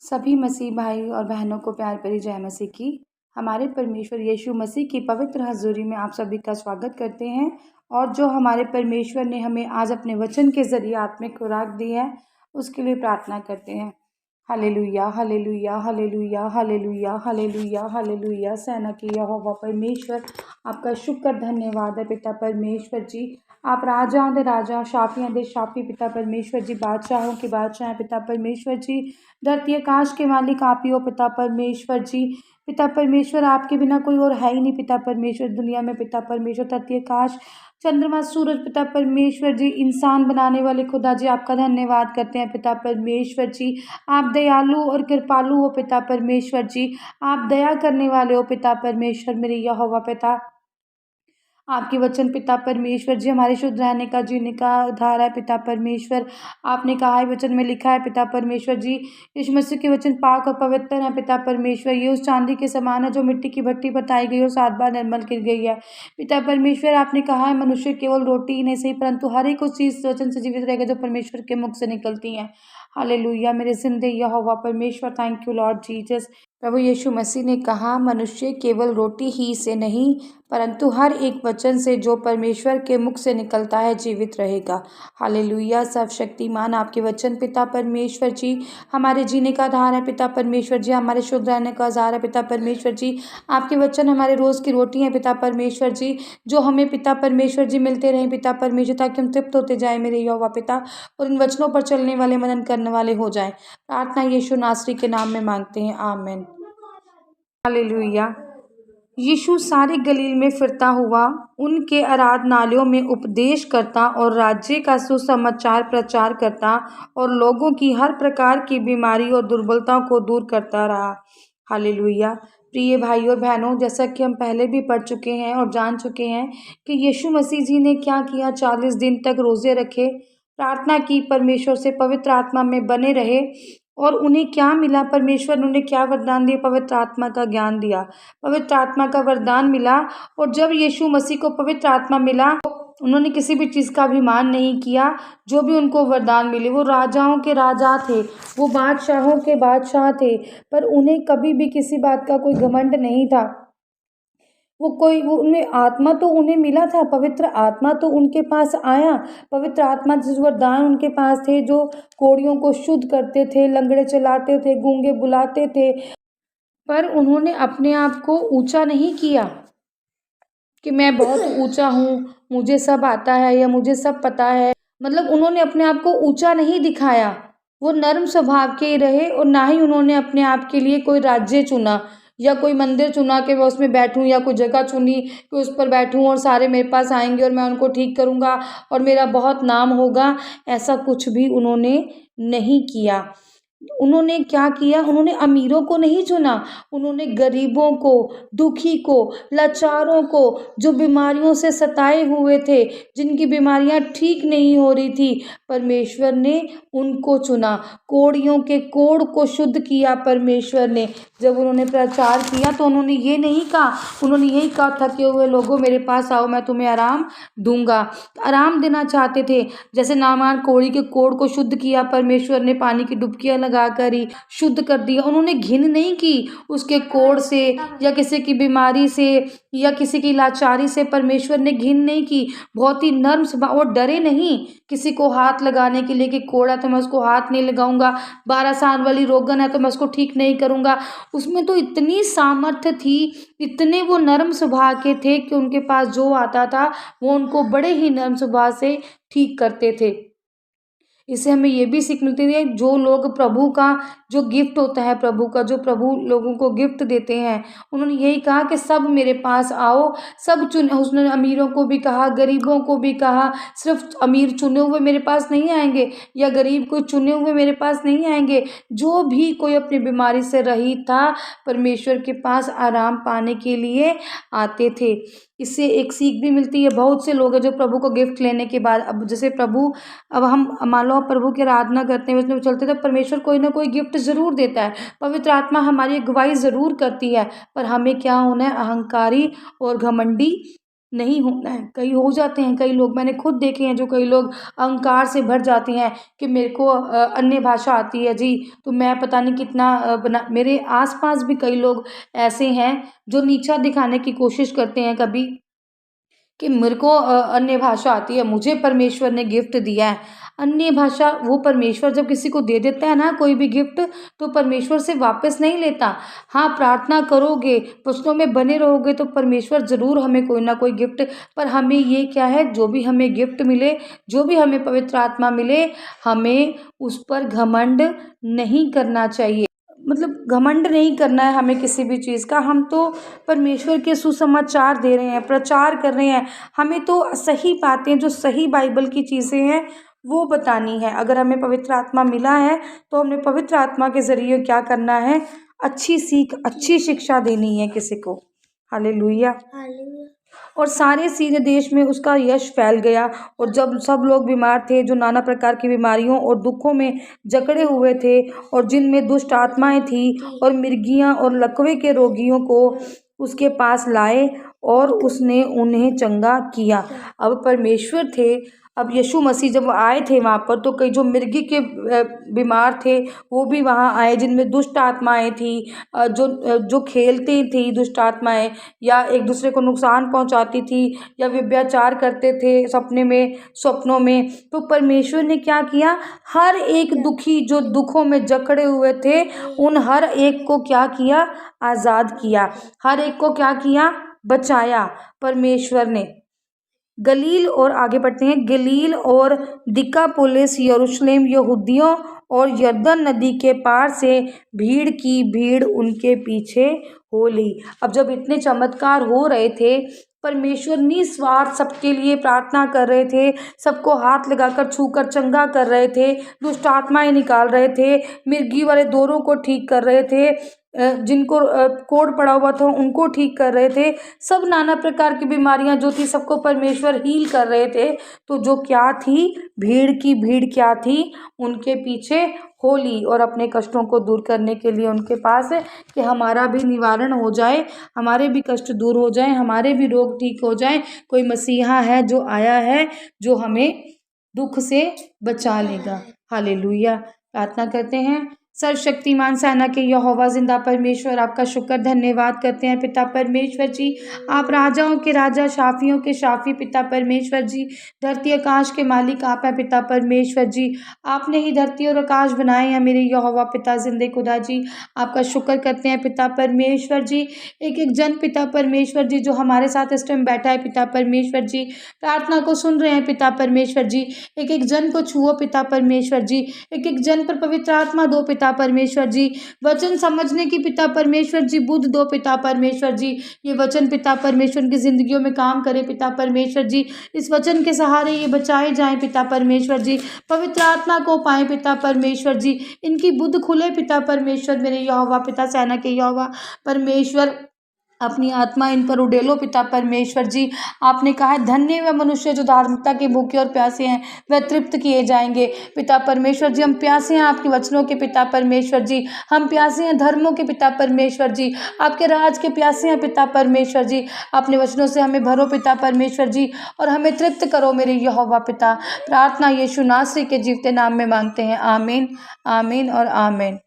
सभी मसीह भाई और बहनों को प्यार भरी जय मसीह की। हमारे परमेश्वर यीशु मसीह की पवित्र हजूरी में आप सभी का स्वागत करते हैं। और जो हमारे परमेश्वर ने हमें आज अपने वचन के जरिए आत्मिक खुराक दी है, उसके लिए प्रार्थना करते हैं। Hallelujah, hallelujah, hallelujah, hallelujah, hallelujah, hallelujah. सेना की यहोवा परमेश्वर, आपका शुक्र धन्यवाद है पिता परमेश्वर जी। आप राजा दे राजा, शाफी दे शाफी पिता परमेश्वर जी, बादशाहों के बादशाह हैं पिता परमेश्वर जी। धरती आकाश के मालिक आप ही हो पिता परमेश्वर जी। पिता परमेश्वर, आपके बिना कोई और है ही नहीं पिता परमेश्वर दुनिया में पिता परमेश्वर। धरती आकाश, चंद्रमा सूरज पिता परमेश्वर जी, इंसान बनाने वाले खुदा जी, आपका धन्यवाद करते हैं पिता परमेश्वर जी। आप दयालु और कृपालु हो पिता परमेश्वर जी। आप दया करने वाले हो पिता परमेश्वर मेरे यहोवा पिता। आपके वचन पिता परमेश्वर जी हमारे शुद्ध रहने का, जीने का आधार है पिता परमेश्वर। आपने कहा है, वचन में लिखा है पिता परमेश्वर जी, यीशु मसीह के वचन पाक और पवित्र है पिता परमेश्वर। ये उस चांदी के समान है जो मिट्टी की भट्टी बताई गई और 7 बार निर्मल की गई है पिता परमेश्वर। आपने कहा है, मनुष्य केवल रोटी ही नहीं सही परंतु हर एक उस चीज वचन से जीवित रहेगा जो परमेश्वर के मुख से निकलती हैं। हालेलुया मेरे जिंदे यहोवा परमेश्वर, थैंक यू लॉर्ड जीसस। प्रभु यीशु मसीह ने कहा, मनुष्य केवल रोटी ही से नहीं परंतु हर एक वचन से जो परमेश्वर के मुख से निकलता है जीवित रहेगा। हालेलुया। सर्वशक्तिमान आपके वचन पिता परमेश्वर जी हमारे जीने का आधार है पिता परमेश्वर जी, हमारे शुद्ध रहने का आधार है पिता परमेश्वर जी। आपके वचन हमारे रोज की रोटी है पिता परमेश्वर जी, जो हमें पिता परमेश्वर जी मिलते रहें पिता परमेश्वर, ताकि हम तृप्त होते जाए मेरे यहोवा पिता, और इन वचनों पर चलने वाले, मनन करने वाले हो जाएं। प्रार्थना यीशु नासरी के नाम में मांगते हैं, आमीन। हालेलुया। यीशु सारे गलील में फिरता हुआ उनके आराधनालयों में उपदेश करता और राज्य का सुसमाचार प्रचार करता और लोगों की हर प्रकार की बीमारी और दुर्बलताओं को दूर करता रहा। हालेलुया। प्रिय भाई और बहनों, जैसा कि हम पहले भी पढ़ चुके हैं और जान चुके हैं कि यीशु मसीह जी ने क्या किया। 40 दिन तक रोजे रखे, प्रार्थना की, परमेश्वर से पवित्र आत्मा में बने रहे। और उन्हें क्या मिला? परमेश्वर ने उन्हें क्या वरदान दिया? पवित्र आत्मा का ज्ञान दिया, पवित्र आत्मा का वरदान मिला। और जब यीशु मसीह को पवित्र आत्मा मिला, उन्होंने किसी भी चीज़ का अभिमान नहीं किया। जो भी उनको वरदान मिले, वो राजाओं के राजा थे, वो बादशाहों के बादशाह थे, पर उन्हें कभी भी किसी बात का कोई घमंड नहीं था। वो उन्हें आत्मा तो उन्हें मिला था, पवित्र आत्मा तो उनके पास आया। पवित्र आत्मा जिस वरदान उनके पास थे, जो कोढ़ियों को शुद्ध करते थे, लंगड़े चलाते थे, गूंगे बुलाते थे, पर उन्होंने अपने आप को ऊंचा नहीं किया कि मैं बहुत ऊंचा हूँ, मुझे सब आता है या मुझे सब पता है। मतलब उन्होंने अपने आप को ऊंचा नहीं दिखाया, वो नर्म स्वभाव के रहे। और ना ही उन्होंने अपने आप के लिए कोई राज्य चुना या कोई मंदिर चुना कि मैं उसमें बैठूं, या कोई जगह चुनी कि उस पर बैठूं और सारे मेरे पास आएंगे और मैं उनको ठीक करूंगा और मेरा बहुत नाम होगा। ऐसा कुछ भी उन्होंने नहीं किया। उन्होंने क्या किया? उन्होंने अमीरों को नहीं चुना, उन्होंने गरीबों को, दुखी को, लाचारों को, जो बीमारियों से सताए हुए थे, जिनकी बीमारियां ठीक नहीं हो रही थी, परमेश्वर ने उनको चुना। कोढ़ियों के कोढ़ को शुद्ध किया परमेश्वर ने। जब उन्होंने प्रचार किया तो उन्होंने ये नहीं कहा, उन्होंने यही कहा, थके हुए लोगों मेरे पास आओ, मैं तुम्हें आराम दूंगा। आराम देना चाहते थे। जैसे नामान कोढ़ी के कोढ़ को शुद्ध किया परमेश्वर ने, पानी की डुबकियां लगाकर ही शुद्ध कर दिया। उन्होंने घिन नहीं की उसके कोढ़ से या किसी की बीमारी से या किसी की लाचारी से, परमेश्वर ने घिन नहीं की। बहुत ही नर्म स्वभाव, और डरे नहीं किसी को हाथ लगाने के लिए कि कोढ़ा तो मैं उसको हाथ नहीं लगाऊंगा, 12 साल वाली रोगन है तो मैं उसको ठीक नहीं करूंगा। उसमें तो इतनी सामर्थ्य थी, इतने वो नर्म स्वभाव के थे कि उनके पास जो आता था वो उनको बड़े ही नर्म स्वभाव से ठीक करते थे। इससे हमें ये भी सीख मिलती है, जो लोग प्रभु का जो गिफ्ट होता है, प्रभु का जो प्रभु लोगों को गिफ्ट देते हैं, उन्होंने यही कहा कि सब मेरे पास आओ। सब उसने अमीरों को भी कहा, गरीबों को भी कहा। सिर्फ अमीर चुने हुए मेरे पास नहीं आएंगे या गरीब कोई चुने हुए मेरे पास नहीं आएंगे। जो भी कोई अपनी बीमारी से रहित था, परमेश्वर के पास आराम पाने के लिए आते थे। इससे एक सीख भी मिलती है। बहुत से लोग हैं जो प्रभु को गिफ्ट लेने के बाद, अब जैसे प्रभु, अब हम मान लो प्रभु की आराधना करते हैं, उसमें चलते थे, परमेश्वर कोई ना कोई गिफ्ट जरूर देता है, पवित्र आत्मा हमारी अगुवाई जरूर करती है, पर हमें क्या होना है? अहंकारी और घमंडी नहीं होना है। कई हो जाते हैं, कई लोग मैंने खुद देखे हैं, जो कई लोग अहंकार से भर जाते हैं कि मेरे को अन्य भाषा आती है जी, तो मैं पता नहीं कितना बना। मेरे आसपास भी कई लोग ऐसे हैं जो नीचा दिखाने की कोशिश करते हैं कभी, कि मेरे को अन्य भाषा आती है, मुझे परमेश्वर ने गिफ्ट दिया है। अन्य भाषा वो परमेश्वर जब किसी को दे देता है ना कोई भी गिफ्ट, तो परमेश्वर से वापस नहीं लेता। हाँ, प्रार्थना करोगे, वचनों में बने रहोगे तो परमेश्वर ज़रूर हमें कोई ना कोई गिफ्ट। पर हमें ये क्या है, जो भी हमें गिफ्ट मिले, जो भी हमें पवित्र आत्मा मिले, हमें उस पर घमंड नहीं करना चाहिए। मतलब घमंड नहीं करना है हमें किसी भी चीज़ का। हम तो परमेश्वर के सुसमाचार दे रहे हैं, प्रचार कर रहे हैं। हमें तो सही बातें, जो सही बाइबल की चीज़ें हैं, वो बतानी है। अगर हमें पवित्र आत्मा मिला है तो हमने पवित्र आत्मा के ज़रिए क्या करना है, अच्छी सीख, अच्छी शिक्षा देनी है किसी को। हालेलुया। और सारे सीने देश में उसका यश फैल गया। और जब सब लोग बीमार थे, जो नाना प्रकार की बीमारियों और दुखों में जकड़े हुए थे, और जिनमें दुष्ट आत्माएं थी, और मिर्गियां और लकवे के रोगियों को उसके पास लाए, और उसने उन्हें चंगा किया। अब परमेश्वर थे, अब यीशु मसीह जब आए थे वहाँ पर, तो कई जो मिर्गी के बीमार थे वो भी वहाँ आए, जिनमें दुष्ट आत्माएं थी, जो खेलती थी दुष्ट आत्माएं, या एक दूसरे को नुकसान पहुंचाती थी, या व्यभिचार करते थे स्वप्नों में। तो परमेश्वर ने क्या किया, हर एक दुखी जो दुखों में जकड़े हुए थे, उन हर एक को क्या किया, आज़ाद किया। हर एक को क्या किया, बचाया परमेश्वर ने। गलील, और आगे बढ़ते हैं, गलील और दिकापुलिस, यरूशलेम, यहूदियों और यरदन नदी के पार से भीड़ की भीड़ उनके पीछे हो ली। अब जब इतने चमत्कार हो रहे थे, परमेश्वर निस्वार्थ सबके लिए प्रार्थना कर रहे थे, सबको हाथ लगाकर छूकर चंगा कर रहे थे, दुष्ट आत्माएं निकाल रहे थे, मिर्गी वाले दोनों को ठीक कर रहे थे, जिनको कोढ़ पड़ा हुआ था उनको ठीक कर रहे थे, सब नाना प्रकार की बीमारियां जो थी सबको परमेश्वर हील कर रहे थे। तो जो क्या थी, भीड़ की भीड़ क्या थी, उनके पीछे होली, और अपने कष्टों को दूर करने के लिए उनके पास है कि हमारा भी निवारण हो जाए, हमारे भी कष्ट दूर हो जाए, हमारे भी रोग ठीक हो जाए। कोई मसीहा है जो आया है, जो हमें दुख से बचा लेगा। हालेलुया। प्रार्थना करते हैं। सर्वशक्तिमान सेना के यहोवा जिंदा परमेश्वर, आपका शुक्र धन्यवाद करते हैं पिता परमेश्वर जी। आप राजाओं के राजा, शाफियों के शाफी पिता परमेश्वर जी, धरती आकाश के मालिक आप हैं पिता परमेश्वर जी। आपने ही धरती और आकाश बनाए हैं मेरे यहोवा पिता जिंदे खुदा जी। आपका शुक्र करते हैं पिता परमेश्वर जी। एक एक जन पिता परमेश्वर जी जो हमारे साथ इस टाइम बैठा है पिता परमेश्वर जी, प्रार्थना को सुन रहे हैं पिता परमेश्वर जी। एक एक जन को छुओ पिता परमेश्वर जी, एक एक जन पर पवित्र आत्मा दो पिता परमेश्वर जी, वचन समझने की पिता परमेश्वर जी बुद्ध दो पिता परमेश्वर जी। ये वचन पिता परमेश्वर की जिंदगियों में काम करे पिता परमेश्वर जी। इस वचन के सहारे ये बचाए जाएं पिता परमेश्वर जी, पवित्र आत्मा को पाएं पिता परमेश्वर जी, इनकी बुद्ध खुले पिता परमेश्वर मेरे यहोवा पिता सेना के यहोवा परमेश्वर। अपनी आत्मा इन पर उड़ेलो पिता परमेश्वर जी। आपने कहा है, धन्य व मनुष्य जो धार्मिकता के भूखे और प्यासे हैं, वह तृप्त किए जाएंगे पिता परमेश्वर जी। हम प्यासे हैं आपके वचनों के पिता परमेश्वर जी, हम प्यासे हैं धर्मों के पिता परमेश्वर जी, आपके राज के प्यासे हैं पिता परमेश्वर जी। अपने वचनों से हमें भरो पिता परमेश्वर जी, और हमें तृप्त करो मेरे यहोवा पिता। प्रार्थना यीशु नासरी के जीवते नाम में मांगते हैं, आमीन, आमीन और आमीन।